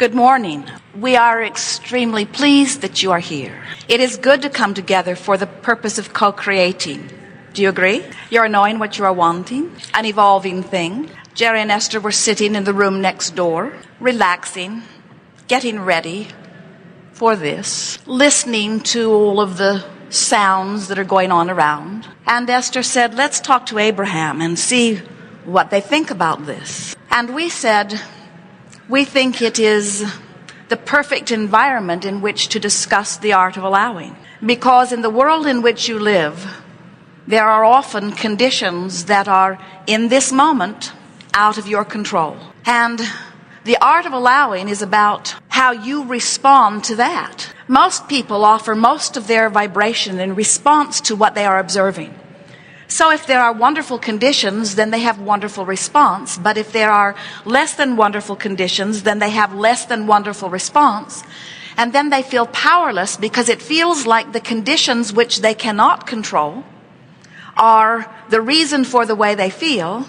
Good morning. We are extremely pleased that you are here. It is good to come together for the purpose of co-creating. Do you agree? You're knowing what you are wanting, an evolving thing. Jerry and Esther were sitting in the room next door, relaxing, getting ready for this, listening to all of the sounds that are going on around. And Esther said, let's talk to Abraham and see what they think about this. And we said, we think it is the perfect environment in which to discuss the art of allowing. Because in the world in which you live, there are often conditions that are, in this moment, out of your control. And the art of allowing is about how you respond to that. Most people offer most of their vibration in response to what they are observing. So if there are wonderful conditions, then they have wonderful response. But if there are less than wonderful conditions, then they have less than wonderful response. And then they feel powerless because it feels like the conditions which they cannot control are the reason for the way they feel.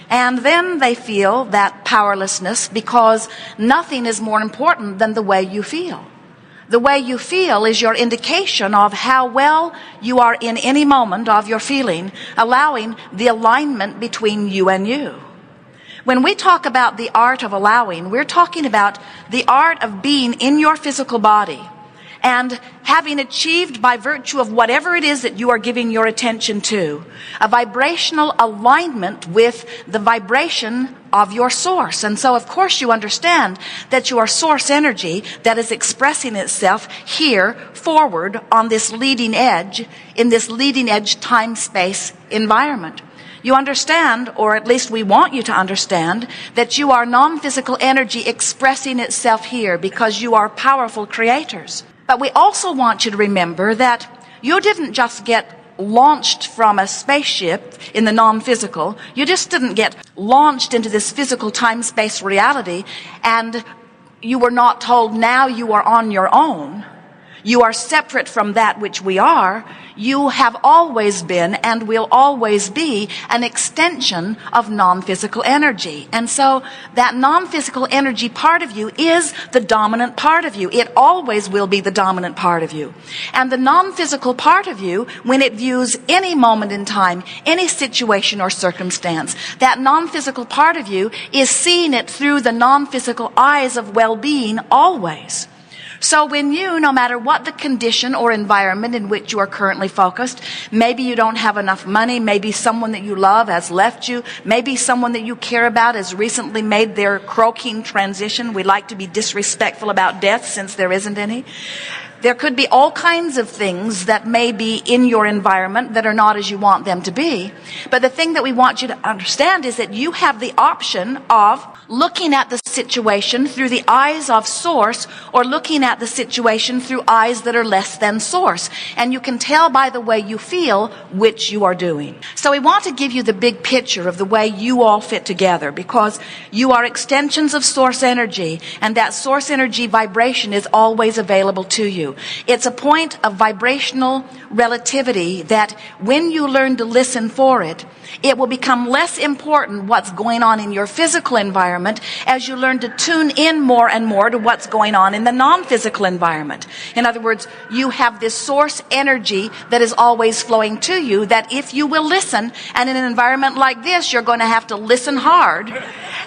And then they feel that powerlessness because nothing is more important than the way you feel. The way you feel is your indication of how well you are in any moment of your feeling, allowing the alignment between you and you. When we talk about the art of allowing, we're talking about the art of being in your physical body and having achieved by virtue of whatever it is that you are giving your attention to, a vibrational alignment with the vibration of your source. And so, of course, you understand that you are source energy that is expressing itself here forward on this leading edge, in this leading edge time-space environment. You understand, or at least we want you to understand, that you are non-physical energy expressing itself here because you are powerful creators. But we also want you to remember that you didn't just get launched from a spaceship in the non-physical. You just didn't get launched into this physical time-space reality and you were not told now you are on your own. You are separate from that which we are. You have always been and will always be an extension of non-physical energy. And so that non-physical energy part of you is the dominant part of you. It always will be the dominant part of you. And the non-physical part of you, when it views any moment in time, any situation or circumstance, that non-physical part of you is seeing it through the non-physical eyes of well-being always. So when you, no matter what the condition or environment in which you are currently focused, maybe you don't have enough money, maybe someone that you love has left you, maybe someone that you care about has recently made their croaking transition. We like to be disrespectful about death since there isn't any. There could be all kinds of things that may be in your environment that are not as you want them to be. But the thing that we want you to understand is that you have the option of looking at the situation through the eyes of source or looking at the situation through eyes that are less than source. And you can tell by the way you feel which you are doing. So we want to give you the big picture of the way you all fit together because you are extensions of source energy and that source energy vibration is always available to you. It's a point of vibrational relativity that when you learn to listen for it, it will become less important what's going on in your physical environment as you learn to tune in more and more to what's going on in the non-physical environment. In other words, you have this source energy that is always flowing to you that if you will listen, and in an environment like this, you're going to have to listen hard.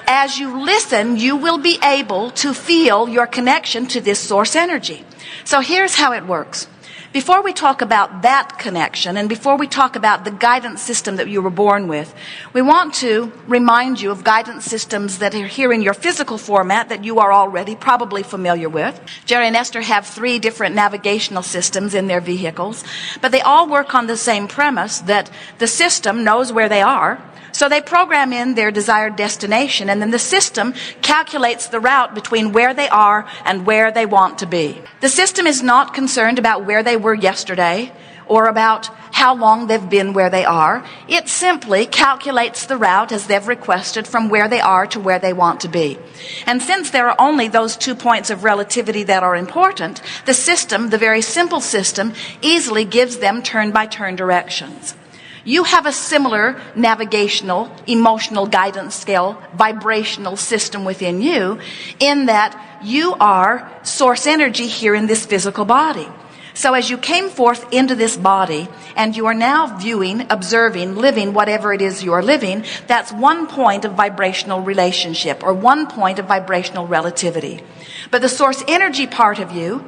As you listen, you will be able to feel your connection to this source energy. So here's how it works. Before we talk about that connection and before we talk about the guidance system that you were born with, we want to remind you of guidance systems that are here in your physical format that you are already probably familiar with. Jerry and Esther have 3 different navigational systems in their vehicles, but they all work on the same premise that the system knows where they are. So they program in their desired destination, and then the system calculates the route between where they are and where they want to be. The system is not concerned about where they were yesterday or about how long they've been where they are. It simply calculates the route as they've requested from where they are to where they want to be. And since there are only those 2 points of relativity that are important, the system, the very simple system, easily gives them turn-by-turn directions. You have a similar navigational, emotional guidance scale, vibrational system within you, in that you are source energy here in this physical body. So as you came forth into this body, and you are now viewing, observing, living whatever it is you are living, that's one point of vibrational relationship, or one point of vibrational relativity. But the source energy part of you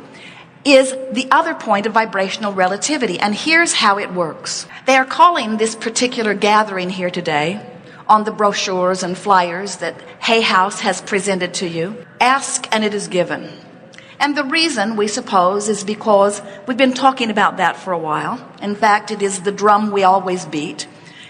is the other point of vibrational relativity. And here's how it works. They are calling this particular gathering here today, on the brochures and flyers that Hay House has presented to you, Ask and It Is Given. And the reason, we suppose, is because we've been talking about that for a while. In fact, it is the drum we always beat.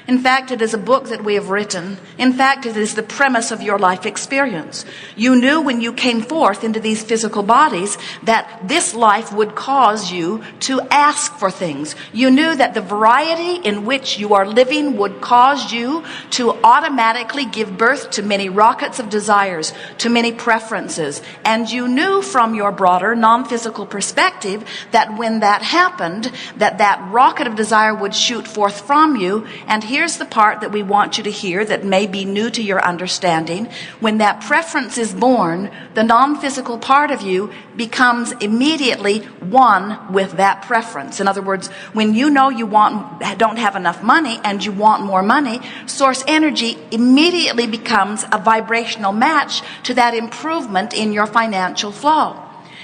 In fact, it is a book that we have written. In fact, it is the premise of your life experience. You knew when you came forth into these physical bodies that this life would cause you to ask for things. You knew that the variety in which you are living would cause you to automatically give birth to many rockets of desires, to many preferences. And you knew from your broader non-physical perspective that when that happened, that rocket of desire would shoot forth from you. And here's the part that we want you to hear that may be new to your understanding. When that preference is born, the non-physical part of you becomes immediately one with that preference. In other words, when you know you don't have enough money and you want more money, source energy immediately becomes a vibrational match to that improvement in your financial flow.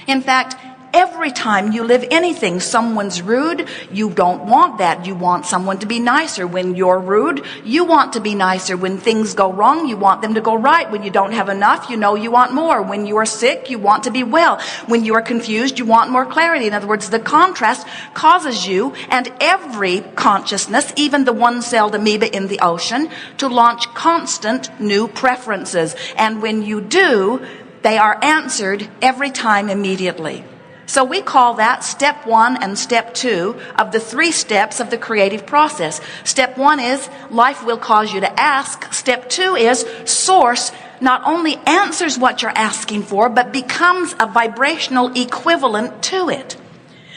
In fact, every time you live anything, someone's rude, you don't want that. You want someone to be nicer. When you're rude, you want to be nicer. When things go wrong, you want them to go right. When you don't have enough, you know you want more. When you are sick, you want to be well. When you are confused, you want more clarity. In other words, the contrast causes you and every consciousness, even the one-celled amoeba in the ocean, to launch constant new preferences. And when you do, they are answered every time immediately. So we call that step 1 and step 2 of the 3 steps of the creative process. Step 1 is life will cause you to ask. Step 2 is source not only answers what you're asking for, but becomes a vibrational equivalent to it.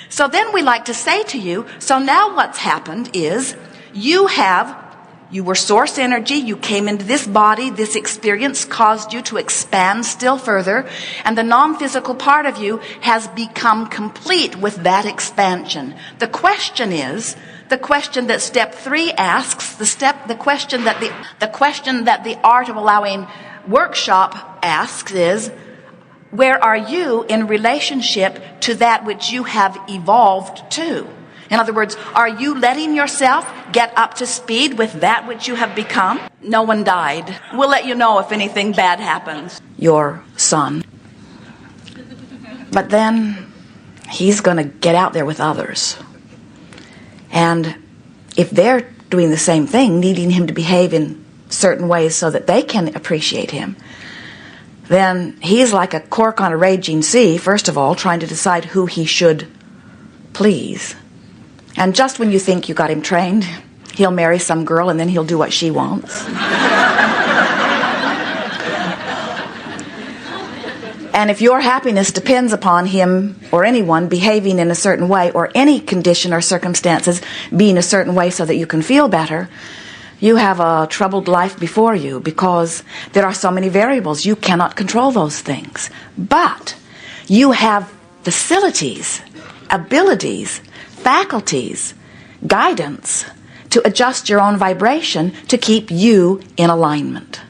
So then we like to say to you, so now what's happened is you were source energy, you came into this body, this experience caused you to expand still further, and the non-physical part of you has become complete with that expansion. The question is, the question that step 3 asks, the question that the Art of Allowing workshop asks is, where are you in relationship to that which you have evolved to? In other words, are you letting yourself get up to speed with that which you have become? No one died. We'll let you know if anything bad happens. Your son. But then he's going to get out there with others. And if they're doing the same thing, needing him to behave in certain ways so that they can appreciate him, then he's like a cork on a raging sea, first of all, trying to decide who he should please. And just when you think you got him trained, he'll marry some girl and then he'll do what she wants. And if your happiness depends upon him or anyone behaving in a certain way, or any condition or circumstances being a certain way so that you can feel better, you have a troubled life before you, because there are so many variables. You cannot control those things. But you have facilities, abilities, faculties, guidance to adjust your own vibration to keep you in alignment.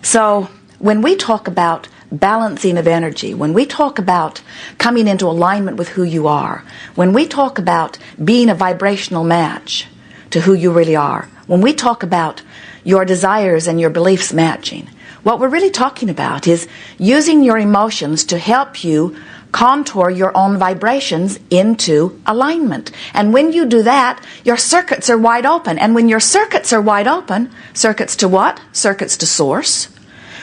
So when we talk about balancing of energy, when we talk about coming into alignment with who you are, when we talk about being a vibrational match to who you really are, when we talk about your desires and your beliefs matching, what we're really talking about is using your emotions to help you contour your own vibrations into alignment. And when you do that, your circuits are wide open. And when your circuits are wide open, circuits to what? Circuits to source.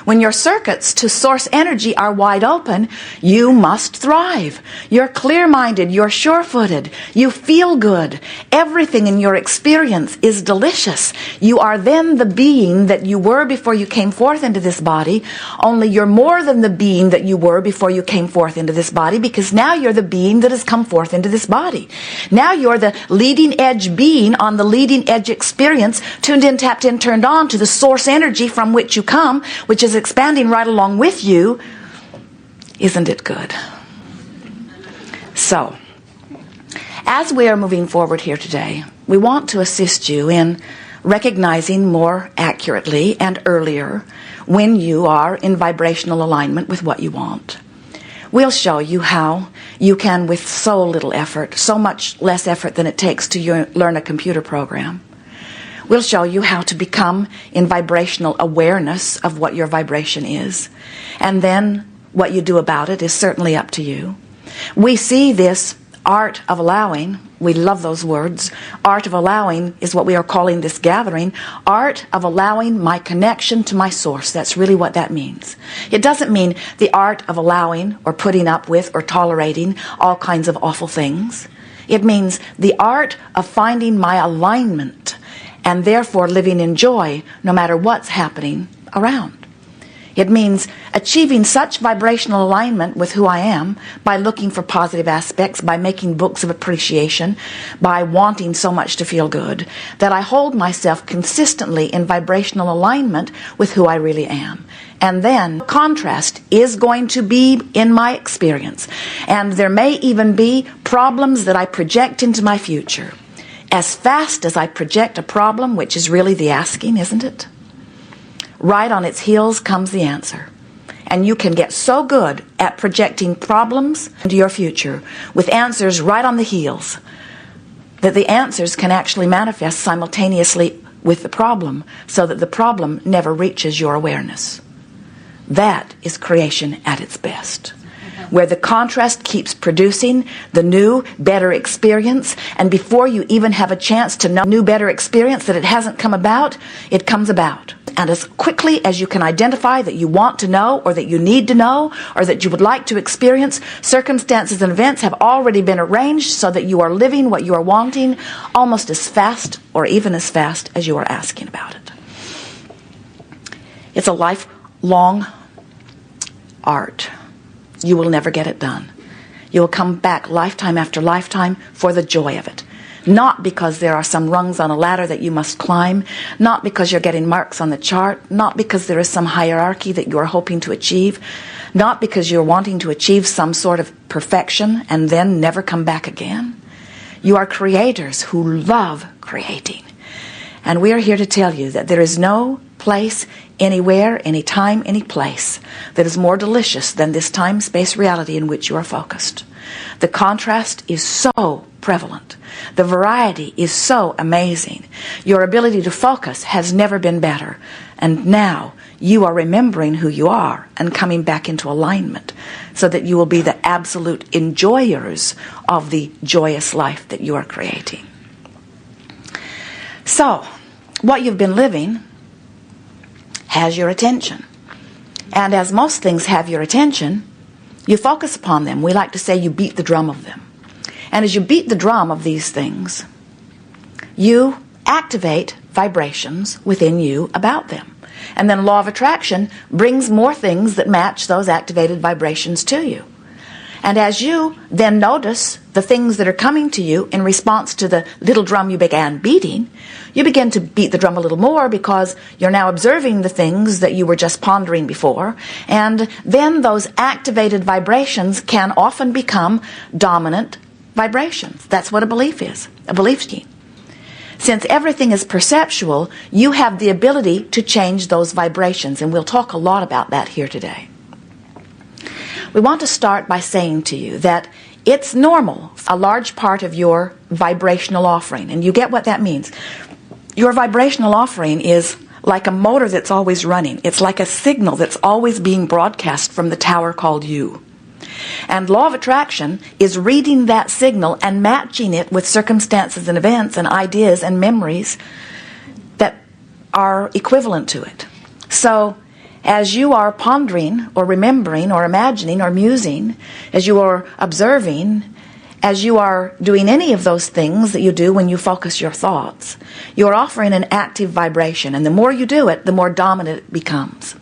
When your circuits to source energy are wide open, you must thrive. You're clear-minded, you're sure-footed, you feel good. Everything in your experience is delicious. You are then the being that you were before you came forth into this body, only you're more than the being that you were before you came forth into this body, because now you're the being that has come forth into this body. Now you're the leading edge being on the leading edge experience, tuned in, tapped in, turned on to the source energy from which you come, which is expanding right along with you. Isn't it good? So, as we are moving forward here today, we want to assist you in recognizing more accurately and earlier when you are in vibrational alignment with what you want. We'll show you how you can, with so little effort, so much less effort than it takes to learn a computer program, we'll show you how to become in vibrational awareness of what your vibration is. And then what you do about it is certainly up to you. We see this art of allowing. We love those words. Art of allowing is what we are calling this gathering. Art of allowing my connection to my source. That's really what that means. It doesn't mean the art of allowing or putting up with or tolerating all kinds of awful things. It means the art of finding my alignment and therefore living in joy no matter what's happening around. It means achieving such vibrational alignment with who I am by looking for positive aspects, by making books of appreciation, by wanting so much to feel good, that I hold myself consistently in vibrational alignment with who I really am. And then contrast is going to be in my experience. And there may even be problems that I project into my future. As fast as I project a problem, which is really the asking, isn't it? Right on its heels comes the answer. And you can get so good at projecting problems into your future with answers right on the heels that the answers can actually manifest simultaneously with the problem, so that the problem never reaches your awareness. That is creation at its best, where the contrast keeps producing the new, better experience, and before you even have a chance to know new, better experience that it hasn't come about, it comes about. And as quickly as you can identify that you want to know, or that you need to know, or that you would like to experience, circumstances and events have already been arranged so that you are living what you are wanting almost as fast, or even as fast, as you are asking about it. It's a lifelong art. You will never get it done. You will come back lifetime after lifetime for the joy of it. Not because there are some rungs on a ladder that you must climb, not because you're getting marks on the chart, not because there is some hierarchy that you are hoping to achieve, not because you're wanting to achieve some sort of perfection and then never come back again. You are creators who love creating. And we are here to tell you that there is no place, anywhere, anytime, any place that is more delicious than this time-space reality in which you are focused. The contrast is so prevalent. The variety is so amazing. Your ability to focus has never been better. And now you are remembering who you are and coming back into alignment so that you will be the absolute enjoyers of the joyous life that you are creating. So, what you've been living has your attention. And as most things have your attention, you focus upon them. We like to say you beat the drum of them. And as you beat the drum of these things, you activate vibrations within you about them. And then law of attraction brings more things that match those activated vibrations to you. And as you then notice the things that are coming to you in response to the little drum you began beating, you begin to beat the drum a little more because you're now observing the things that you were just pondering before. And then those activated vibrations can often become dominant vibrations. That's what a belief is, a belief scheme. Since everything is perceptual, you have the ability to change those vibrations. And we'll talk a lot about that here today. We want to start by saying to you that it's normal, a large part of your vibrational offering. And you get what that means. Your vibrational offering is like a motor that's always running. It's like a signal that's always being broadcast from the tower called you. And law of attraction is reading that signal and matching it with circumstances and events and ideas and memories that are equivalent to it. So as you are pondering or remembering or imagining or musing, as you are observing, as you are doing any of those things that you do when you focus your thoughts, you're offering an active vibration. And the more you do it, the more dominant it becomes.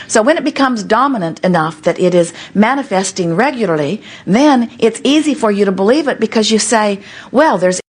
So when it becomes dominant enough that it is manifesting regularly, then it's easy for you to believe it, because you say, well, there's